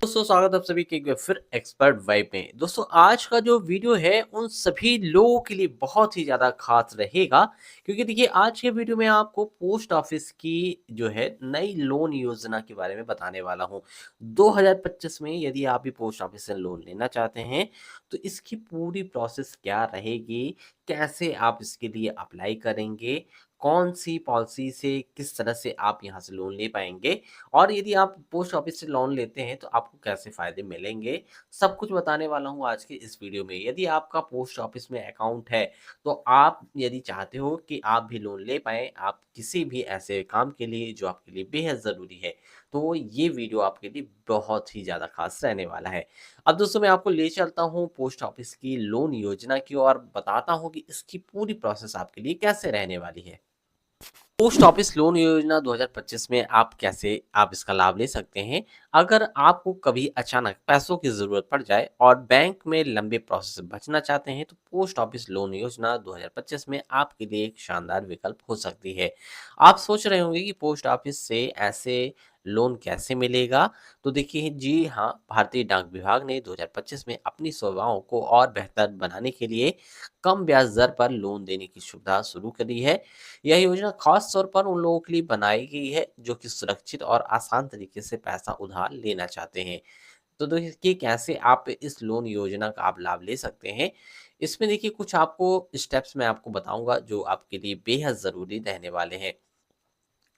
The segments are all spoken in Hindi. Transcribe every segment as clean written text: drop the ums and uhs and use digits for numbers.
दोस्तों स्वागत है आप सभी के एक बार फिर एक्सपर्ट वाइब में। दोस्तों आज का जो वीडियो है उन सभी लोगों के लिए बहुत ही ज़्यादा खास रहेगा, क्योंकि देखिए आज के वीडियो में आपको पोस्ट ऑफिस की जो है नई लोन योजना के बारे में बताने वाला हूं। 2025 में यदि आप भी पोस्ट ऑफिस से लोन लेना चाहते हैं तो इसकी पूरी प्रोसेस क्या रहेगी, कैसे आप इसके लिए अप्लाई करेंगे, कौन सी पॉलिसी से किस तरह से आप यहाँ से लोन ले पाएंगे और यदि आप पोस्ट ऑफिस से लोन लेते हैं तो आपको कैसे फ़ायदे मिलेंगे, सब कुछ बताने वाला हूँ आज के इस वीडियो में। यदि आपका पोस्ट ऑफिस में अकाउंट है, तो आप यदि चाहते हो कि आप भी लोन ले पाएँ, आप किसी भी ऐसे काम के लिए जो आपके लिए बेहद ज़रूरी है, तो ये वीडियो आपके लिए बहुत ही ज़्यादा ख़ास रहने वाला है। अब दोस्तों मैं आपको ले चलता हूँ पोस्ट ऑफिस की लोन योजना की और बताता हूँ कि इसकी पूरी प्रोसेस आपके लिए कैसे रहने वाली है। पोस्ट ऑफिस लोन योजना 2025 में आप इसका लाभ ले सकते हैं। अगर आपको कभी अचानक पैसों की ज़रूरत पड़ जाए और बैंक में लंबे प्रोसेस से बचना चाहते हैं, तो पोस्ट ऑफिस लोन योजना 2025 में आपके लिए एक शानदार विकल्प हो सकती है। आप सोच रहे होंगे कि पोस्ट ऑफिस से ऐसे लोन कैसे मिलेगा? तो देखिए जी हाँ, भारतीय डाक विभाग ने 2025 में अपनी सेवाओं को और बेहतर बनाने के लिए कम ब्याज दर पर लोन देने की सुविधा शुरू करी है। यह योजना खास तौर पर उन लोगों के लिए बनाई गई है जो कि सुरक्षित और आसान तरीके से पैसा उधार लेना चाहते हैं। तो देखिए कैसे आप इस लोन योजना का आप लाभ ले सकते हैं। इसमें देखिए कुछ आपको स्टेप्स मैं आपको बताऊंगा जो आपके लिए बेहद ज़रूरी रहने वाले हैं।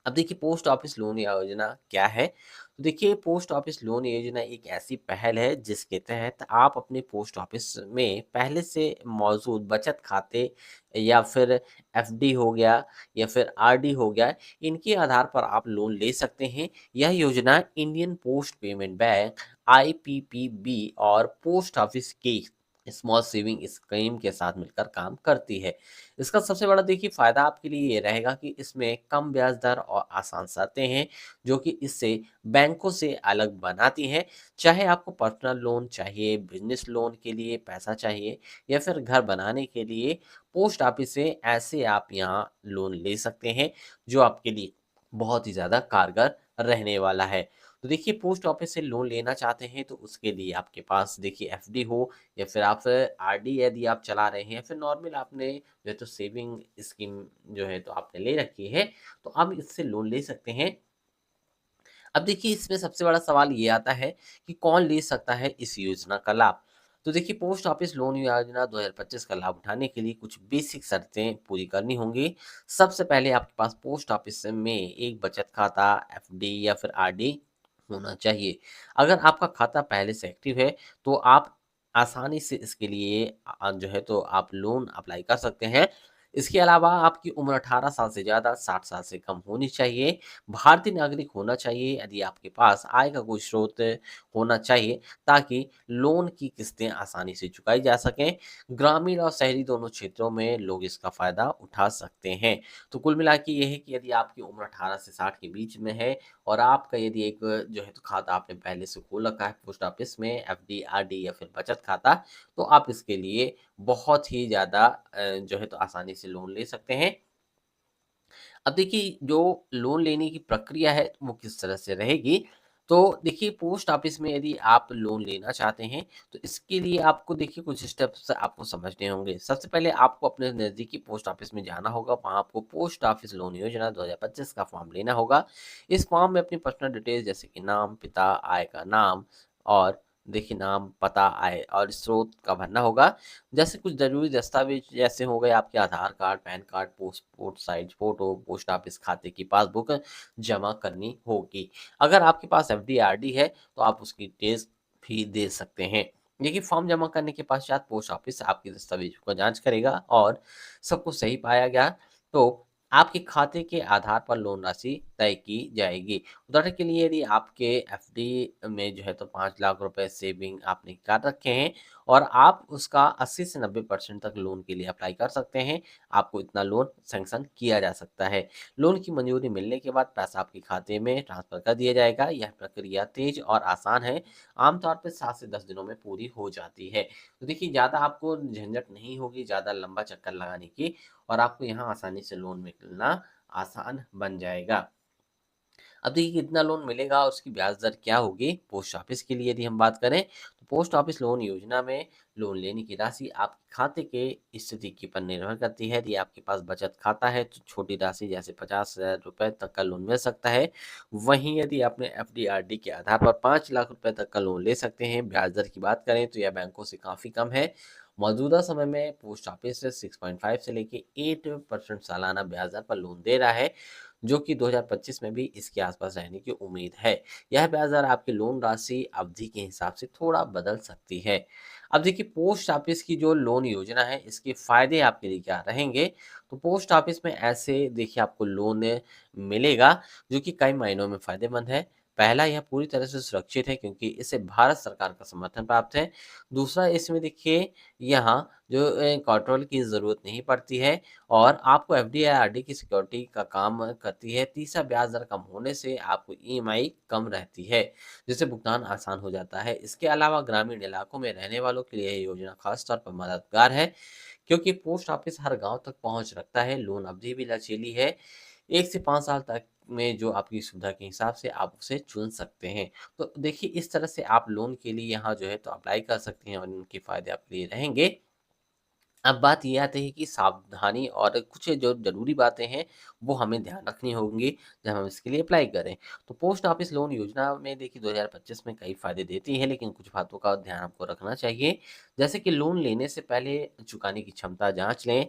अब देखिए पोस्ट ऑफिस लोन योजना क्या है? तो देखिए पोस्ट ऑफिस लोन योजना एक ऐसी पहल है जिसके तहत आप अपने पोस्ट ऑफिस में पहले से मौजूद बचत खाते या फिर एफडी हो गया या फिर आरडी हो गया, इनके आधार पर आप लोन ले सकते हैं। यह योजना Indian post payment bank, IPPB और पोस्ट ऑफिस की स्मॉल सेविंग स्कीम के साथ मिलकर काम करती है। इसका सबसे बड़ा देखिए फ़ायदा आपके लिए ये रहेगा कि इसमें कम ब्याज दर और आसान शर्तें हैं, जो कि इससे बैंकों से अलग बनाती हैं। चाहे आपको पर्सनल लोन चाहिए, बिज़नेस लोन के लिए पैसा चाहिए या फिर घर बनाने के लिए, पोस्ट ऑफिस से ऐसे आप यहाँ लोन ले सकते हैं, जो आपके लिए बहुत ही ज़्यादा कारगर रहने वाला है। तो देखिए पोस्ट ऑफिस से लोन लेना चाहते हैं तो उसके लिए आपके पास देखिए एफडी हो या फिर आप आरडी यदि आप चला रहे हैं या फिर नॉर्मल आपने जो है तो सेविंग स्कीम जो है तो आपने ले रखी है, तो आप इससे लोन ले सकते हैं। अब देखिए इसमें सबसे बड़ा सवाल ये आता है कि कौन ले सकता है इस योजना का लाभ? तो देखिए पोस्ट ऑफिस लोन योजना 2025 का लाभ उठाने के लिए कुछ बेसिक शर्तें पूरी करनी होंगी। सबसे पहले आपके पास पोस्ट ऑफिस में एक बचत खाता, एफडी या फिर आरडी होना चाहिए। अगर आपका खाता पहले से एक्टिव है, तो आप आसानी से इसके लिए जो है तो आप लोन अप्लाई कर सकते हैं। इसके अलावा आपकी उम्र 18 साल से ज़्यादा, 60 साल से कम होनी चाहिए, भारतीय नागरिक होना चाहिए, यदि आपके पास आय का कोई स्रोत होना चाहिए ताकि लोन की किस्तें आसानी से चुकाई जा सकें। ग्रामीण और शहरी दोनों क्षेत्रों में लोग इसका फ़ायदा उठा सकते हैं। तो कुल मिला के ये है कि यदि आपकी उम्र 18 से 60 के बीच में है और आपका यदि एक जो है तो खाता आपने पहले से खोल रखा है पोस्ट ऑफिस में एफडी, आरडी या फिर बचत खाता, तो आप इसके लिए बहुत ही ज़्यादा जो है तो आसानी से लोन ले सकते हैं। अब देखिए जो लोन लेने की प्रक्रिया है वो किस तरह से रहेगी। तो देखिए पोस्ट ऑफिस में यदि आप लोन लेना चाहते हैं तो इसके लिए आपको देखिए कुछ स्टेप्स आपको समझने होंगे। सबसे पहले आपको अपने नज़दीकी पोस्ट ऑफिस में जाना होगा, वहाँ आपको पोस्ट ऑफिस लोन योजना 2025 का फॉर्म लेना होगा। इस फॉर्म में अपनी पर्सनल डिटेल्स जैसे कि नाम, पिता, आय का नाम और देखिए नाम, पता, आय और स्रोत का भरना होगा। जैसे कुछ ज़रूरी दस्तावेज़ जैसे हो गए आपके Aadhaar card, PAN card, passport size photo, post office खाते की पासबुक जमा करनी होगी। अगर आपके पास एफडी, आरडी है तो आप उसकी डिटेल्स भी दे सकते हैं। देखिए फॉर्म जमा करने के पश्चात पोस्ट ऑफिस आपके दस्तावेज़ों का जाँच करेगा और सब कुछ सही पाया गया तो आपके खाते के आधार पर लोन राशि तय की जाएगी। उदाहरण के लिए यदि आपके एफडी में जो है तो 5 लाख रुपए सेविंग आपने कर रखे हैं और आप उसका 80 से 90% तक लोन के लिए अप्लाई कर सकते हैं। आपको इतना लोन सैंक्शन किया जा सकता है। लोन की मंजूरी मिलने के बाद पैसा आपके खाते में ट्रांसफ़र कर दिया जाएगा। यह प्रक्रिया तेज़ और आसान है। आमतौर पे 7 से 10 दिनों में पूरी हो जाती है। तो देखिए ज़्यादा आपको झंझट नहीं होगी, ज़्यादा लंबा चक्कर लगाने की और आपको यहाँ आसानी से लोन मिलना आसान बन जाएगा। अब देखिए कितना लोन मिलेगा और उसकी ब्याज दर क्या होगी। पोस्ट ऑफिस के लिए यदि हम बात करें तो पोस्ट ऑफिस लोन योजना में लोन लेने की राशि आपके खाते के स्थिति के पर निर्भर करती है। यदि आपके पास बचत खाता है तो छोटी राशि जैसे 50,000 रुपए तक का लोन मिल सकता है। वहीं यदि आपने एफडी आरडी के आधार पर 5 लाख रुपए तक का लोन ले सकते हैं। ब्याज दर की बात करें तो यह बैंकों से काफ़ी कम है। मौजूदा समय में पोस्ट ऑफिस से 6.5 से लेके 8% सालाना ब्याज दर पर लोन दे रहा है, जो कि 2025 में भी इसके आसपास रहने की उम्मीद है। यह ब्याज दर आपकी लोन राशि अवधि के हिसाब से थोड़ा बदल सकती है। अब देखिए पोस्ट ऑफिस की जो लोन योजना है, इसके फ़ायदे आपके लिए क्या रहेंगे? तो पोस्ट ऑफिस में ऐसे देखिए आपको लोन मिलेगा, जो कि कई मायनों में फ़ायदेमंद है। पहला, यह पूरी तरह से सुरक्षित है क्योंकि इसे भारत सरकार का समर्थन प्राप्त है। दूसरा, इसमें देखिए यहाँ जो कोलेटरल की ज़रूरत नहीं पड़ती है और आपको एफडी या आरडी की सिक्योरिटी का काम करती है। तीसरा, ब्याज दर कम होने से आपको ईएमआई कम रहती है, जिससे भुगतान आसान हो जाता है। इसके अलावा ग्रामीण इलाकों में रहने वालों के लिए ये योजना खास तौर पर मददगार है, क्योंकि पोस्ट ऑफिस हर गाँव तक पहुँच रखता है। लोन अवधि भी लचीली है, 1 से 5 साल तक में जो आपकी सुविधा के हिसाब से आप उसे चुन सकते हैं। तो देखिए इस तरह से आप लोन के लिए यहाँ जो है तो अप्लाई कर सकते हैं और इनके फ़ायदे आपके लिए रहेंगे। अब बात ये आती है कि सावधानी और कुछ जो ज़रूरी बातें हैं, वो हमें ध्यान रखनी होंगी जब हम इसके लिए अप्लाई करें। तो पोस्ट ऑफिस लोन योजना में देखिए 2025 में कई फ़ायदे देती है, लेकिन कुछ बातों का ध्यान आपको रखना चाहिए। जैसे कि लोन लेने से पहले चुकाने की क्षमता जाँच लें।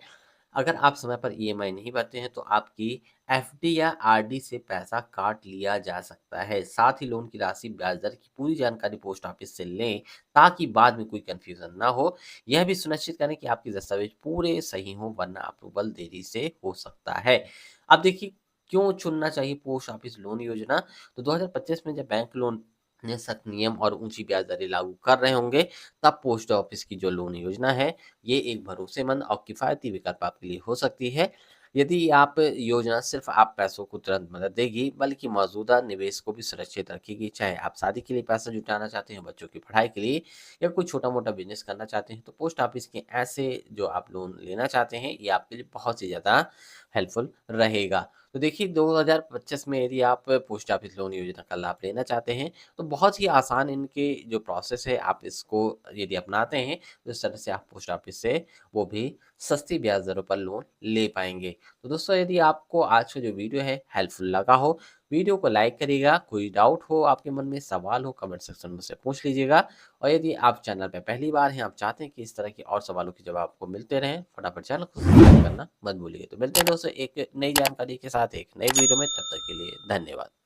अगर आप समय पर ईएमआई नहीं भरते हैं तो आपकी एफडी या आरडी से पैसा काट लिया जा सकता है। साथ ही लोन की राशि, ब्याज दर की पूरी जानकारी पोस्ट ऑफिस से लें ताकि बाद में कोई कंफ्यूजन ना हो। यह भी सुनिश्चित करें कि आपके दस्तावेज पूरे सही हों, वरना अप्रूवल देरी से हो सकता है। अब देखिए क्यों चुनना चाहिए पोस्ट ऑफिस लोन योजना? तो 2025 में जब बैंक लोन ने सख्त नियम और ऊंची ब्याज दरें लागू कर रहे होंगे, तब पोस्ट ऑफिस की जो लोन योजना है, ये एक भरोसेमंद और किफ़ायती विकल्प आपके लिए हो सकती है। यदि आप योजना सिर्फ़ आप पैसों को तुरंत मदद देगी, बल्कि मौजूदा निवेश को भी सुरक्षित रखेगी। चाहे आप शादी के लिए पैसा जुटाना चाहते हैं, बच्चों की पढ़ाई के लिए या कोई छोटा-मोटा बिज़नेस करना चाहते हैं, तो पोस्ट ऑफिस के ऐसे जो आप लोन लेना चाहते हैं, ये आपके लिए बहुत ही ज़्यादा हेल्पफुल रहेगा। तो देखिए 2025 में यदि आप पोस्ट ऑफिस लोन योजना का लाभ लेना चाहते हैं, तो बहुत ही आसान इनके जो प्रोसेस है, आप इसको यदि अपनाते हैं, तो इस तरह से आप पोस्ट ऑफिस से वो भी सस्ती ब्याज दरों पर लोन ले पाएँगे। तो दोस्तों यदि आपको आज का जो वीडियो है हेल्पफुल लगा हो, वीडियो को लाइक करिएगा। कोई डाउट हो आपके मन में, सवाल हो, कमेंट सेक्शन में मुझसे पूछ लीजिएगा। और यदि आप चैनल पे पहली बार हैं, आप चाहते हैं कि इस तरह के और सवालों के जवाब आपको मिलते रहें, फटाफट चैनल को सब्सक्राइब करना मत भूलिए। तो मिलते हैं दोस्तों एक नई जानकारी के साथ एक नई वीडियो में, तब तक के लिए धन्यवाद।